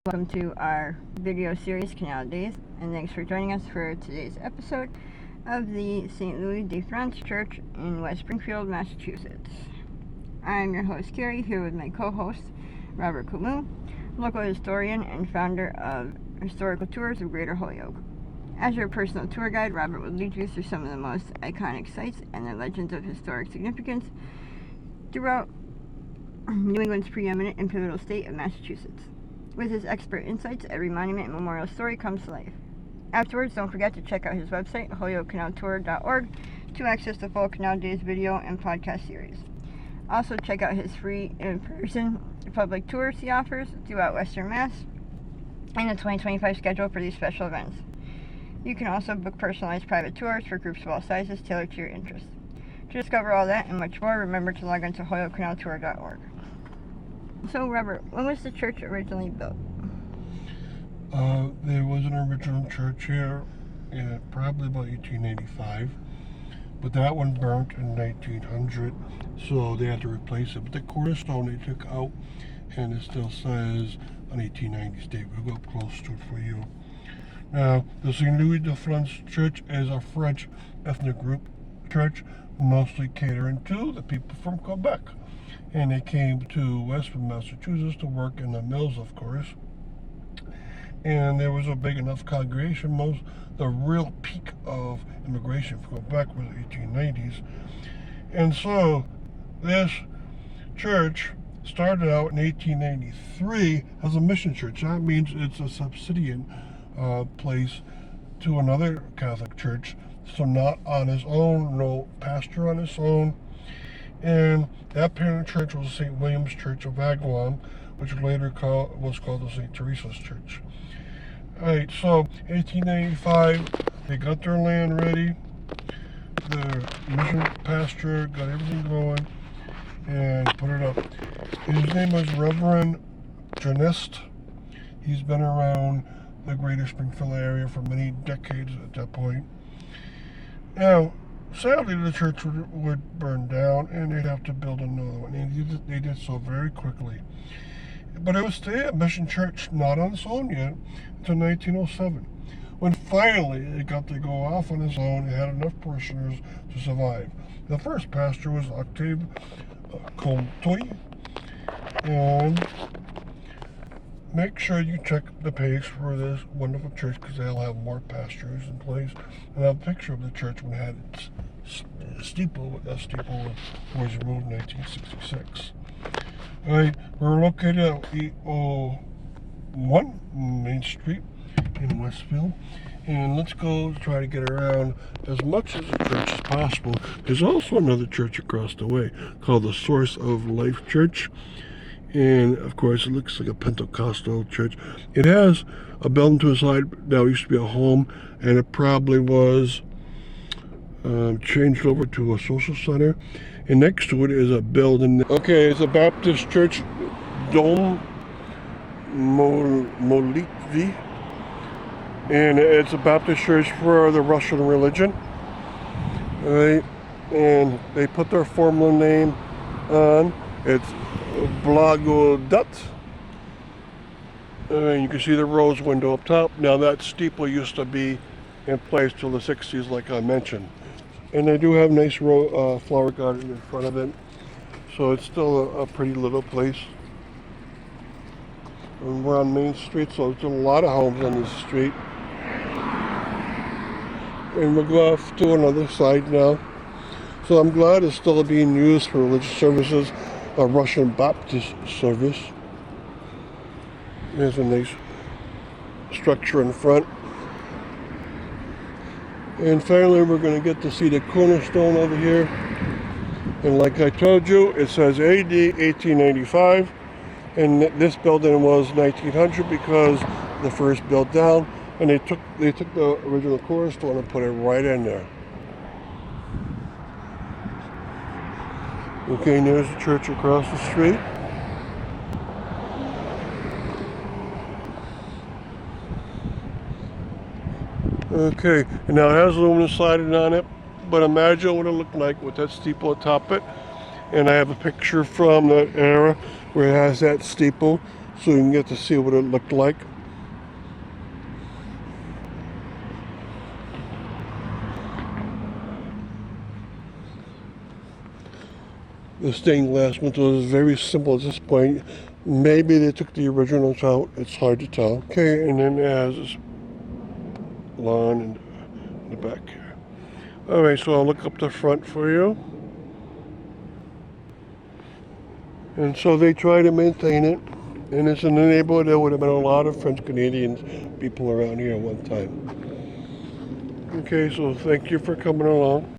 Welcome to our video series, Canal Days, and thanks for joining us for today's episode of the St. Louis de France Church in West Springfield, Massachusetts. I'm your host, Carrie, here with my co-host, Robert Camus, local historian and founder of Historical Tours of Greater Holyoke. As your personal tour guide, Robert will lead you through some of the most iconic sites and their legends of historic significance throughout New England's preeminent and pivotal state of Massachusetts. With his expert insights, every monument and memorial story comes to life. Afterwards, don't forget to check out his website, holyokecanaltour.org, to access the full Canal Days video and podcast series. Also, check out his free in-person public tours he offers throughout Western Mass and the 2025 schedule for these special events. You can also book personalized private tours for groups of all sizes tailored to your interests. To discover all that and much more, remember to log on to holyokecanaltour.org. So, Robert, when was the church originally built? There was an original church here in probably about 1885, but that one burnt in 1900, so they had to replace it. But the cornerstone they took out, and it still says an 1890s date. We'll go up close to it for you. Now, the St. Louis de France Church is a French ethnic group church, mostly catering to the people from Quebec. And they came to Western Massachusetts to work in the mills, of course. And there was a big enough congregation. The real peak of immigration from Quebec was the 1890s. And so this church started out in 1893 as a mission church. That means it's a subsidiary place to another Catholic church. So not on its own, no pastor on its own. And that parent church was St. William's Church of Agawam, which later was called the St. Teresa's Church. Alright, so 1895, they got their land ready. The mission pastor got everything going and put it up. His name was Reverend Janist. He's been around the greater Springfield area for many decades at that point. Now, sadly, the church would burn down, and they'd have to build another one. And they did so very quickly. But it would stay a mission church, not on its own yet, until 1907, when finally it got to go off on its own and had enough parishioners to survive. The first pastor was Octave Comtoy, and make sure you check the page for this wonderful church, because they'll have more pastors in place. And I have a picture of the church when it had its steeple. That steeple was removed in 1966. All right, we're located at 801 Main Street in Westfield. And let's go try to get around as much as the church as possible. There's also another church across the way called the Source of Life Church. And of course, it looks like a Pentecostal church. It has a building to the side that used to be a home, and it probably was changed over to a social center. And next to it is a building. Okay, it's a Baptist church, Dom Molitvi, and it's a Baptist church for the Russian religion. All right, and they put their formal name on. It's Blagodat. And you can see the rose window up top. Now that steeple used to be in place till the 60s, like I mentioned. And they do have nice flower garden in front of it. So it's still a pretty little place. And we're on Main Street, so there's a lot of homes on this street. And we'll go off to another side now. So I'm glad it's still being used for religious services. A Russian Baptist service. There's a nice structure in front. And finally, we're going to get to see the cornerstone over here. And like I told you, it says AD 1895. And this building was 1900 because the first built down. And they took the original cornerstone and put it right in there. Okay, and there's the church across the street. Okay, and now it has aluminum siding on it, but imagine what it looked like with that steeple atop it. And I have a picture from that era where it has that steeple so you can get to see what it looked like. The stained glass window is very simple at this point. Maybe they took the originals out. It's hard to tell. Okay, and then it has this lawn in the back here. Alright, so I'll look up the front for you. And so they try to maintain it. And it's in the neighborhood. There would have been a lot of French Canadians people around here at one time. Okay, so thank you for coming along.